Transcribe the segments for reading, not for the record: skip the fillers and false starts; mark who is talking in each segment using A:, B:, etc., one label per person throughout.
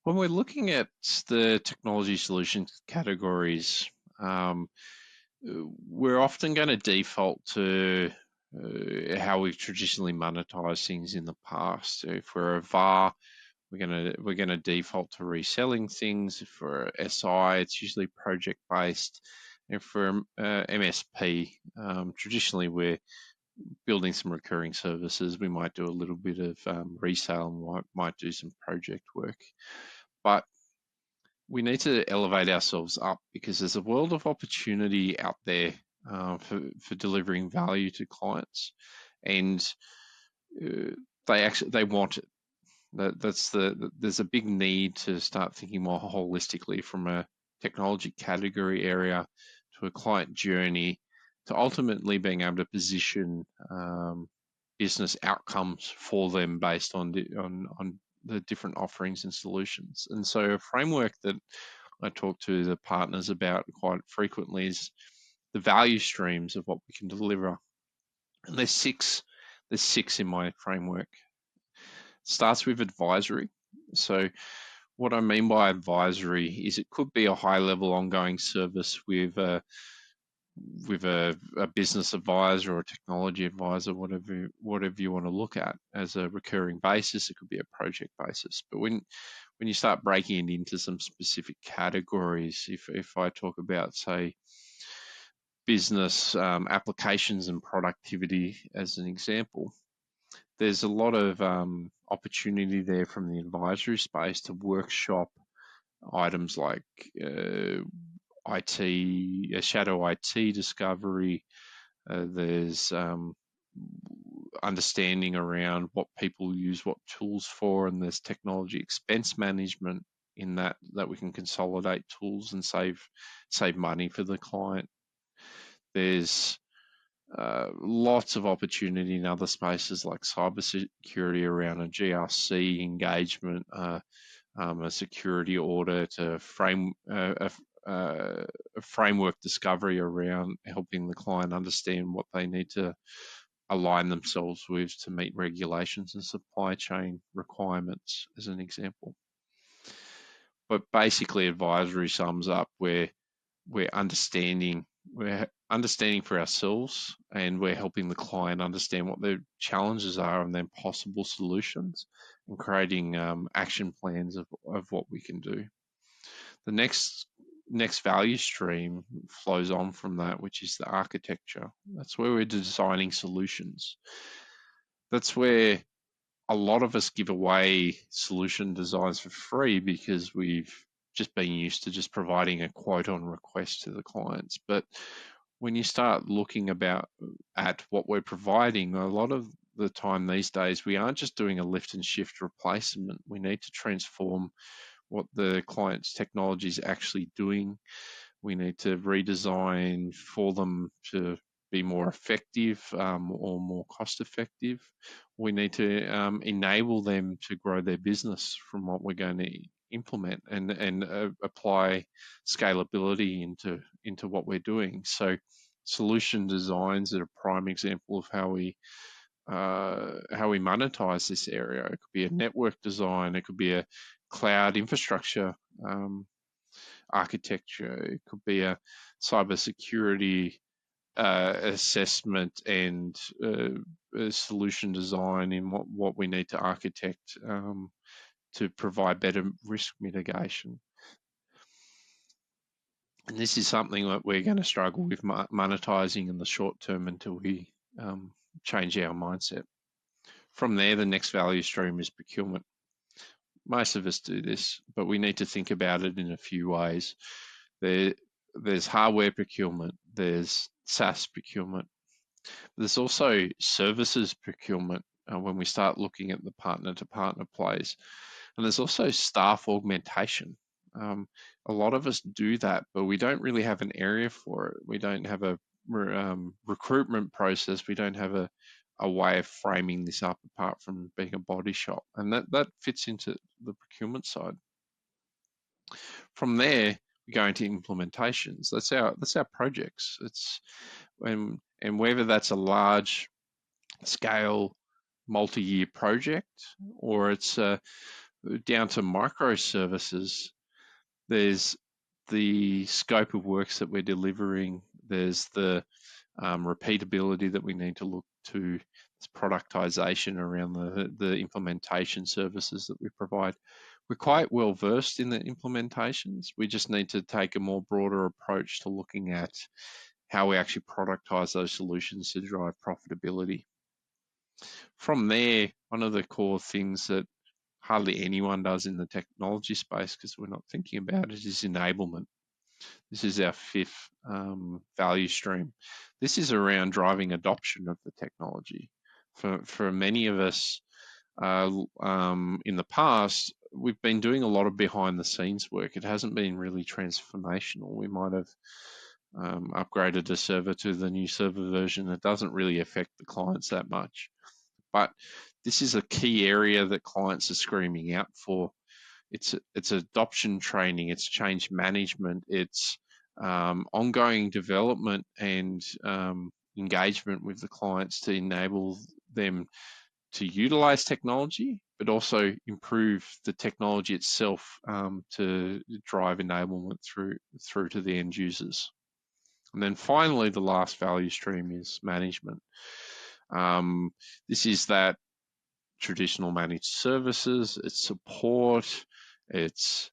A: When we're looking at the technology solutions categories, um, we're often going to default to how we've traditionally monetized things in the past. So if we're a VAR, we're gonna default to reselling things. If we're SI, it's usually project based. If we're MSP, traditionally we're building some recurring services. We might do a little bit of resale and might do some project work. But we need to elevate ourselves up because there's a world of opportunity out there for delivering value to clients, and uh, they want it. There's a big need to start thinking more holistically from a technology category area to a client journey to ultimately being able to position business outcomes for them based on the different offerings and solutions. And so a framework that I talk to the partners about quite frequently is the value streams of what we can deliver. And there's six in my framework. It starts with advisory. So what I mean by advisory is it could be a high level ongoing service with a business advisor or a technology advisor, whatever you want to look at as a recurring basis. It could be a project basis. But when you start breaking it into some specific categories, if I talk about, say, business applications and productivity as an example, there's a lot of opportunity there from the advisory space to workshop items like IT, shadow IT discovery. There's understanding around what people use what tools for, and there's technology expense management in that we can consolidate tools and save money for the client. There's lots of opportunity in other spaces like cybersecurity around a GRC engagement, a security audit, a framework discovery around helping the client understand what they need to align themselves with to meet regulations and supply chain requirements, as an example. But basically, advisory sums up where we're understanding for ourselves, and we're helping the client understand what their challenges are and then possible solutions, and creating action plans of what we can do. The next value stream flows on from that, which is the architecture. That's where we're designing solutions. That's where a lot of us give away solution designs for free because we've just been used to just providing a quote on request to the clients. But when you start looking at what we're providing, a lot of the time these days, we aren't just doing a lift and shift replacement. We need to transform what the client's technology is actually doing. We need to redesign for them to be more effective or more cost effective. We need to enable them to grow their business from what we're going to implement, and apply scalability into what we're doing. So solution designs are a prime example of how we monetize this area. It could be a network design, it could be a cloud infrastructure architecture, it could be a cybersecurity assessment and solution design in what we need to architect to provide better risk mitigation. And this is something that we're going to struggle with monetizing in the short term until we change our mindset. From there, the next value stream is procurement. Most of us do this, but we need to think about it in a few ways. There's hardware procurement, there's SaaS procurement, there's also services procurement when we start looking at the partner to partner plays. And there's also staff augmentation. A lot of us do that, but we don't really have an area for it. We don't have a recruitment process. We don't have a way of framing this up apart from being a body shop. And that fits into the procurement side. From there, we go into implementations. That's our projects. And whether that's a large scale multi-year project, or it's down to microservices. There's the scope of works that we're delivering. There's the repeatability that we need to look to. There's productization around the implementation services that we provide. We're quite well versed in the implementations. We just need to take a more broader approach to looking at how we actually productize those solutions to drive profitability. From there, one of the core things that hardly anyone does in the technology space, because we're not thinking about it, is enablement. This is our fifth value stream. This is around driving adoption of the technology. For many of us in the past, we've been doing a lot of behind the scenes work. It hasn't been really transformational. We might have upgraded a server to the new server version. It doesn't really affect the clients that much. But this is a key area that clients are screaming out for. It's adoption training, it's change management, it's ongoing development and engagement with the clients to enable them to utilize technology, but also improve the technology itself to drive enablement through to the end users. And then finally, the last value stream is management. This is that traditional managed services, it's support, it's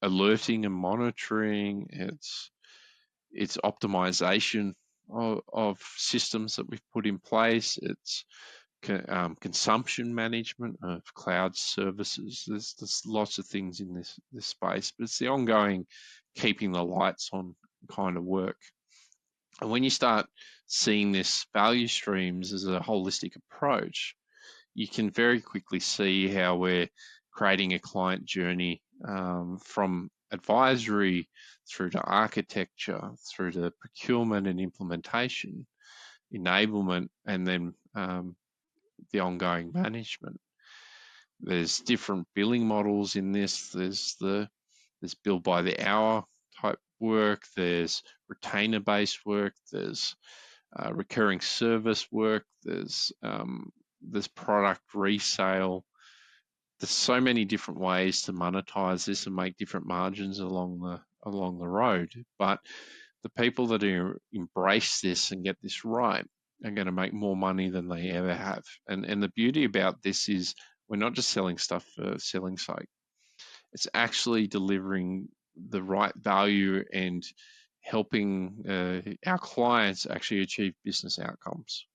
A: alerting and monitoring, it's optimization of systems that we've put in place, it's consumption management of cloud services. There's lots of things in this space, but it's the ongoing keeping the lights on kind of work. And when you start seeing this value streams as a holistic approach, you can very quickly see how we're creating a client journey from advisory through to architecture, through to procurement and implementation, enablement, and then the ongoing management. There's different billing models in this. There's bill by the hour type work. There's retainer-based work. There's recurring service work. There's product resale. There's so many different ways to monetize this and make different margins along the road. But the people that embrace this and get this right are going to make more money than they ever have. And the beauty about this is we're not just selling stuff for selling sake. It's actually delivering the right value and helping our clients actually achieve business outcomes.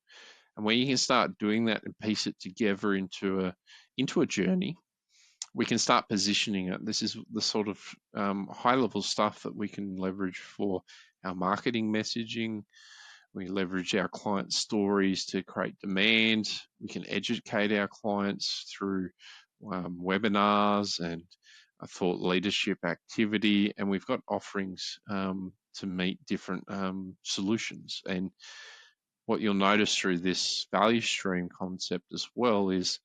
A: And when you can start doing that and piece it together into a journey, we can start positioning it. This is the sort of high-level stuff that we can leverage for our marketing messaging. We leverage our client stories to create demand. We can educate our clients through webinars and a thought leadership activity, and we've got offerings to meet different solutions. And what you'll notice through this value stream concept as well is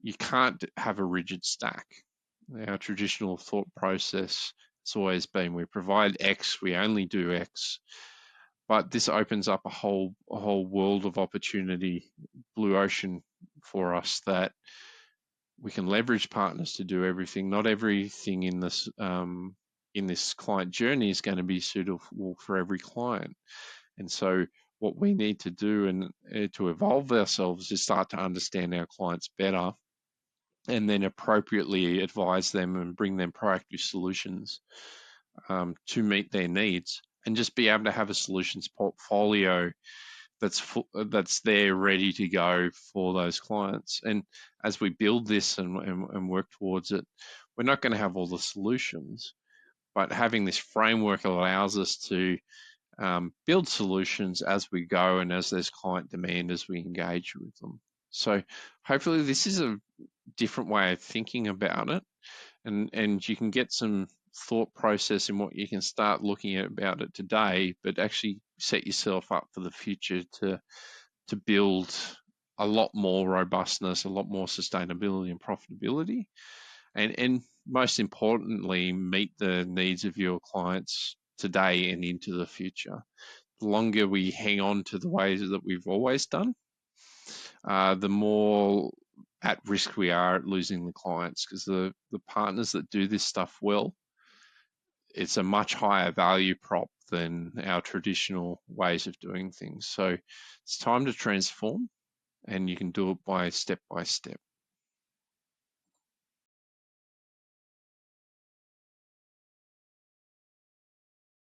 A: you can't have a rigid stack. Our traditional thought process has always been we provide X, we only do X. But this opens up a whole world of opportunity, blue ocean for us, that we can leverage partners to do everything. Not everything in this client journey is going to be suitable for every client. And so what we need to do and to evolve ourselves is start to understand our clients better and then appropriately advise them and bring them proactive solutions to meet their needs, and just be able to have a solutions portfolio that's there ready to go for those clients. And as we build this and work towards it, we're not going to have all the solutions, but having this framework allows us to build solutions as we go and as there's client demand as we engage with them. So hopefully this is a different way of thinking about it, and you can get some thought process in what you can start looking at about it today, but actually set yourself up for the future to build a lot more robustness, a lot more sustainability and profitability, and most importantly, meet the needs of your clients today and into the future. The longer we hang on to the ways that we've always done, the more at risk we are at losing the clients, because the partners that do this stuff well, it's a much higher value prop than our traditional ways of doing things. So it's time to transform, and you can do it by step by step.